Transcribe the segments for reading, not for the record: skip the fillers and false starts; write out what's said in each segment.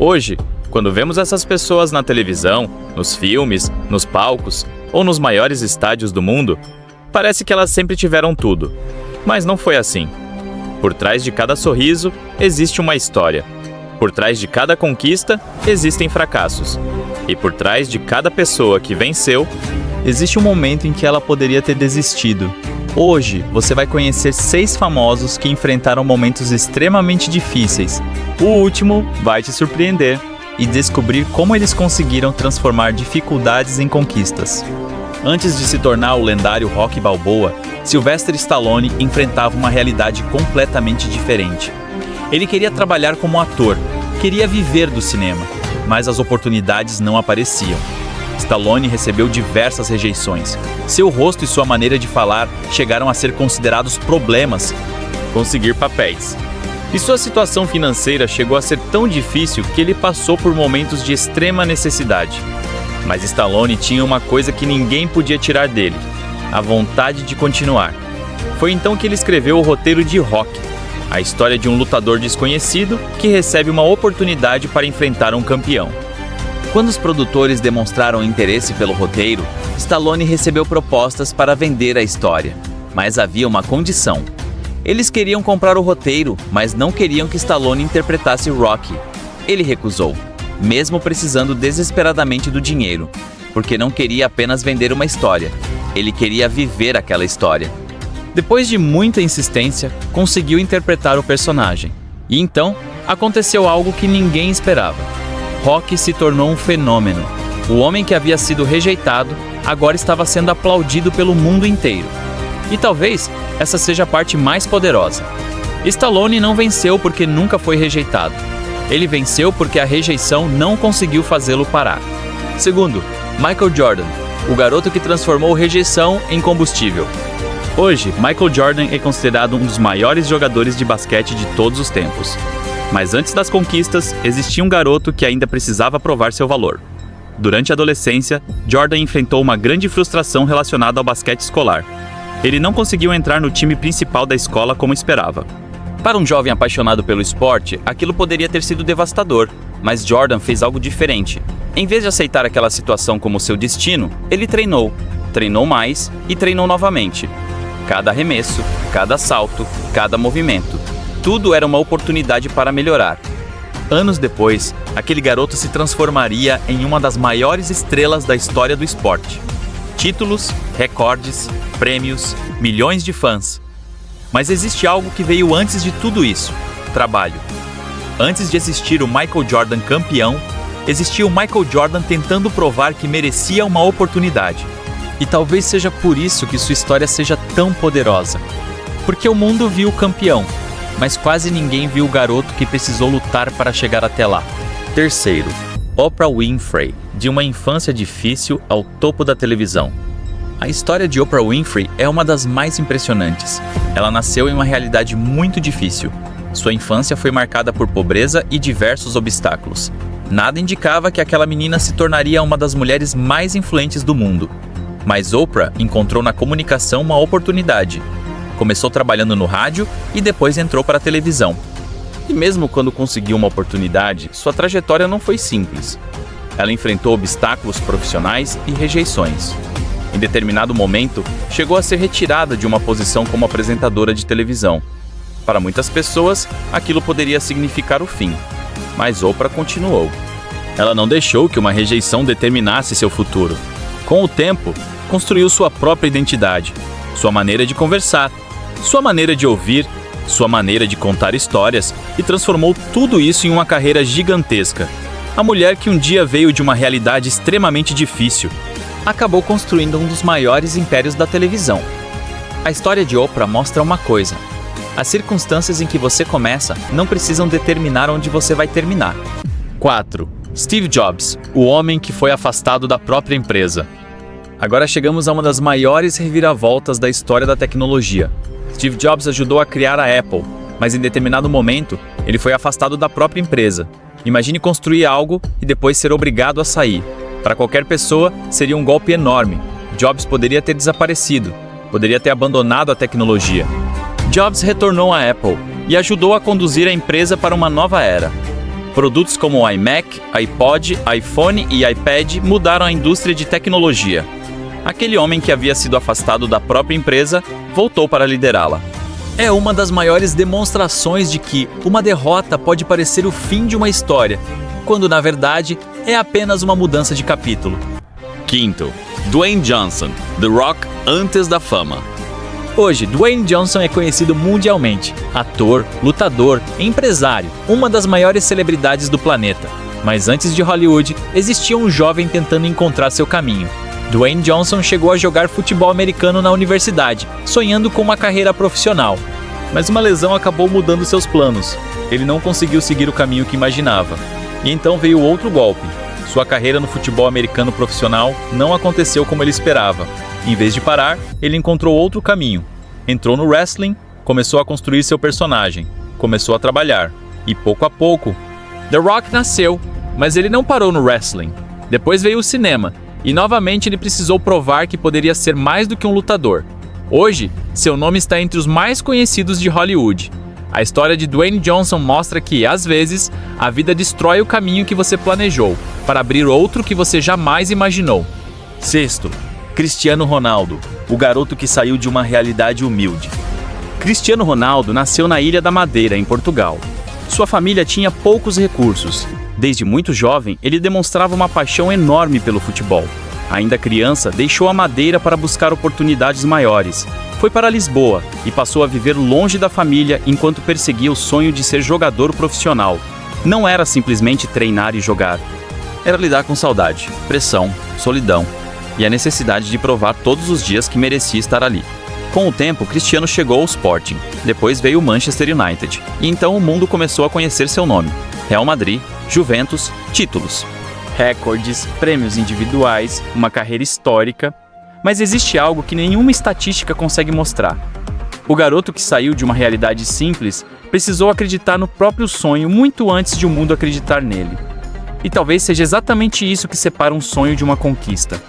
Hoje, quando vemos essas pessoas na televisão, nos filmes, nos palcos ou nos maiores estádios do mundo, parece que elas sempre tiveram tudo. Mas não foi assim. Por trás de cada sorriso, existe uma história. Por trás de cada conquista, existem fracassos. E por trás de cada pessoa que venceu, existe um momento em que ela poderia ter desistido. Hoje, você vai conhecer 6 famosos que enfrentaram momentos extremamente difíceis. O último vai te surpreender e descobrir como eles conseguiram transformar dificuldades em conquistas. Antes de se tornar o lendário Rocky Balboa, Sylvester Stallone enfrentava uma realidade completamente diferente. Ele queria trabalhar como ator, queria viver do cinema, mas as oportunidades não apareciam. Stallone recebeu diversas rejeições. Seu rosto e sua maneira de falar chegaram a ser considerados problemas. Conseguir papéis. E sua situação financeira chegou a ser tão difícil que ele passou por momentos de extrema necessidade. Mas Stallone tinha uma coisa que ninguém podia tirar dele: a vontade de continuar. Foi então que ele escreveu o roteiro de Rocky, a história de um lutador desconhecido que recebe uma oportunidade para enfrentar um campeão. Quando os produtores demonstraram interesse pelo roteiro, Stallone recebeu propostas para vender a história. Mas havia uma condição. Eles queriam comprar o roteiro, mas não queriam que Stallone interpretasse Rocky. Ele recusou, mesmo precisando desesperadamente do dinheiro, porque não queria apenas vender uma história. Ele queria viver aquela história. Depois de muita insistência, conseguiu interpretar o personagem. E então, aconteceu algo que ninguém esperava. Rocky se tornou um fenômeno. O homem que havia sido rejeitado agora estava sendo aplaudido pelo mundo inteiro. E talvez essa seja a parte mais poderosa. Stallone não venceu porque nunca foi rejeitado. Ele venceu porque a rejeição não conseguiu fazê-lo parar. Segundo, Michael Jordan, o garoto que transformou rejeição em combustível. Hoje, Michael Jordan é considerado um dos maiores jogadores de basquete de todos os tempos. Mas antes das conquistas, existia um garoto que ainda precisava provar seu valor. Durante a adolescência, Jordan enfrentou uma grande frustração relacionada ao basquete escolar. Ele não conseguiu entrar no time principal da escola como esperava. Para um jovem apaixonado pelo esporte, aquilo poderia ter sido devastador, mas Jordan fez algo diferente. Em vez de aceitar aquela situação como seu destino, ele treinou mais e treinou novamente. Cada arremesso, cada salto, cada movimento. Tudo era uma oportunidade para melhorar. Anos depois, aquele garoto se transformaria em uma das maiores estrelas da história do esporte. Títulos, recordes, prêmios, milhões de fãs. Mas existe algo que veio antes de tudo isso: trabalho. Antes de existir o Michael Jordan campeão, existia o Michael Jordan tentando provar que merecia uma oportunidade. E talvez seja por isso que sua história seja tão poderosa. Porque o mundo viu o campeão, mas quase ninguém viu o garoto que precisou lutar para chegar até lá. Terceiro, Oprah Winfrey, de uma infância difícil ao topo da televisão. A história de Oprah Winfrey é uma das mais impressionantes. Ela nasceu em uma realidade muito difícil. Sua infância foi marcada por pobreza e diversos obstáculos. Nada indicava que aquela menina se tornaria uma das mulheres mais influentes do mundo. Mas Oprah encontrou na comunicação uma oportunidade. Começou trabalhando no rádio e depois entrou para a televisão. E mesmo quando conseguiu uma oportunidade, sua trajetória não foi simples. Ela enfrentou obstáculos profissionais e rejeições. Em determinado momento, chegou a ser retirada de uma posição como apresentadora de televisão. Para muitas pessoas, aquilo poderia significar o fim. Mas Oprah continuou. Ela não deixou que uma rejeição determinasse seu futuro. Com o tempo, construiu sua própria identidade, sua maneira de conversar, sua maneira de ouvir, sua maneira de contar histórias e transformou tudo isso em uma carreira gigantesca. A mulher que um dia veio de uma realidade extremamente difícil, acabou construindo um dos maiores impérios da televisão. A história de Oprah mostra uma coisa: as circunstâncias em que você começa não precisam determinar onde você vai terminar. 4. Steve Jobs, o homem que foi afastado da própria empresa. Agora chegamos a uma das maiores reviravoltas da história da tecnologia. Steve Jobs ajudou a criar a Apple, mas em determinado momento, ele foi afastado da própria empresa. Imagine construir algo e depois ser obrigado a sair. Para qualquer pessoa, seria um golpe enorme. Jobs poderia ter desaparecido, poderia ter abandonado a tecnologia. Jobs retornou à Apple e ajudou a conduzir a empresa para uma nova era. Produtos como o iMac, iPod, iPhone e iPad mudaram a indústria de tecnologia. Aquele homem que havia sido afastado da própria empresa voltou para liderá-la. É uma das maiores demonstrações de que uma derrota pode parecer o fim de uma história, quando na verdade é apenas uma mudança de capítulo. Quinto, Dwayne Johnson, The Rock antes da fama. Hoje, Dwayne Johnson é conhecido mundialmente. Ator, lutador, empresário, uma das maiores celebridades do planeta. Mas antes de Hollywood, existia um jovem tentando encontrar seu caminho. Dwayne Johnson chegou a jogar futebol americano na universidade, sonhando com uma carreira profissional. Mas uma lesão acabou mudando seus planos. Ele não conseguiu seguir o caminho que imaginava. E então veio outro golpe. Sua carreira no futebol americano profissional não aconteceu como ele esperava. Em vez de parar, ele encontrou outro caminho. Entrou no wrestling, começou a construir seu personagem, começou a trabalhar. E pouco a pouco, The Rock nasceu, mas ele não parou no wrestling. Depois veio o cinema, e novamente ele precisou provar que poderia ser mais do que um lutador. Hoje, seu nome está entre os mais conhecidos de Hollywood. A história de Dwayne Johnson mostra que, às vezes, a vida destrói o caminho que você planejou, para abrir outro que você jamais imaginou. Sexto, Cristiano Ronaldo, o garoto que saiu de uma realidade humilde. Cristiano Ronaldo nasceu na Ilha da Madeira, em Portugal. Sua família tinha poucos recursos. Desde muito jovem, ele demonstrava uma paixão enorme pelo futebol. Ainda criança, deixou a Madeira para buscar oportunidades maiores. Foi para Lisboa e passou a viver longe da família enquanto perseguia o sonho de ser jogador profissional. Não era simplesmente treinar e jogar. Era lidar com saudade, pressão, solidão e a necessidade de provar todos os dias que merecia estar ali. Com o tempo, Cristiano chegou ao Sporting, depois veio o Manchester United, e então o mundo começou a conhecer seu nome. Real Madrid, Juventus, títulos, recordes, prêmios individuais, uma carreira histórica. Mas existe algo que nenhuma estatística consegue mostrar. O garoto que saiu de uma realidade simples precisou acreditar no próprio sonho muito antes de o mundo acreditar nele. E talvez seja exatamente isso que separa um sonho de uma conquista.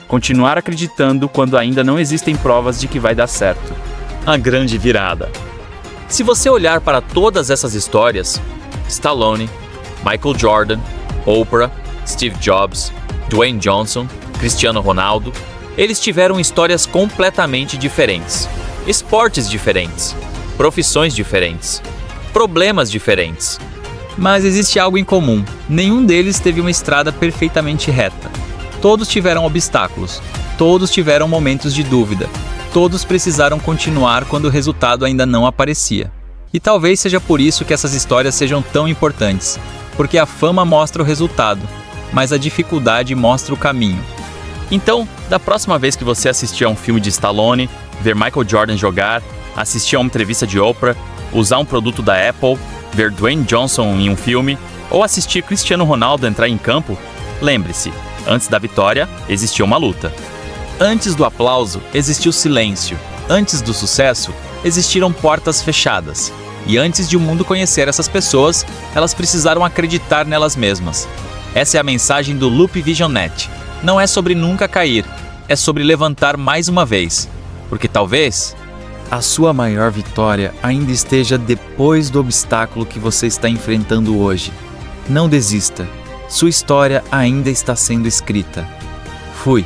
Continuar acreditando quando ainda não existem provas de que vai dar certo. A grande virada. Se você olhar para todas essas histórias, Stallone, Michael Jordan, Oprah, Steve Jobs, Dwayne Johnson, Cristiano Ronaldo, eles tiveram histórias completamente diferentes, esportes diferentes, profissões diferentes, problemas diferentes. Mas existe algo em comum: nenhum deles teve uma estrada perfeitamente reta. Todos tiveram obstáculos, todos tiveram momentos de dúvida, todos precisaram continuar quando o resultado ainda não aparecia. E talvez seja por isso que essas histórias sejam tão importantes, porque a fama mostra o resultado, mas a dificuldade mostra o caminho. Então, da próxima vez que você assistir a um filme de Stallone, ver Michael Jordan jogar, assistir a uma entrevista de Oprah, usar um produto da Apple, ver Dwayne Johnson em um filme, ou assistir Cristiano Ronaldo entrar em campo, lembre-se, antes da vitória, existia uma luta. Antes do aplauso, existiu silêncio. Antes do sucesso, existiram portas fechadas. E antes de o mundo conhecer essas pessoas, elas precisaram acreditar nelas mesmas. Essa é a mensagem do Loop Vision Net. Não é sobre nunca cair, é sobre levantar mais uma vez. Porque talvez a sua maior vitória ainda esteja depois do obstáculo que você está enfrentando hoje. Não desista. Sua história ainda está sendo escrita. Fui.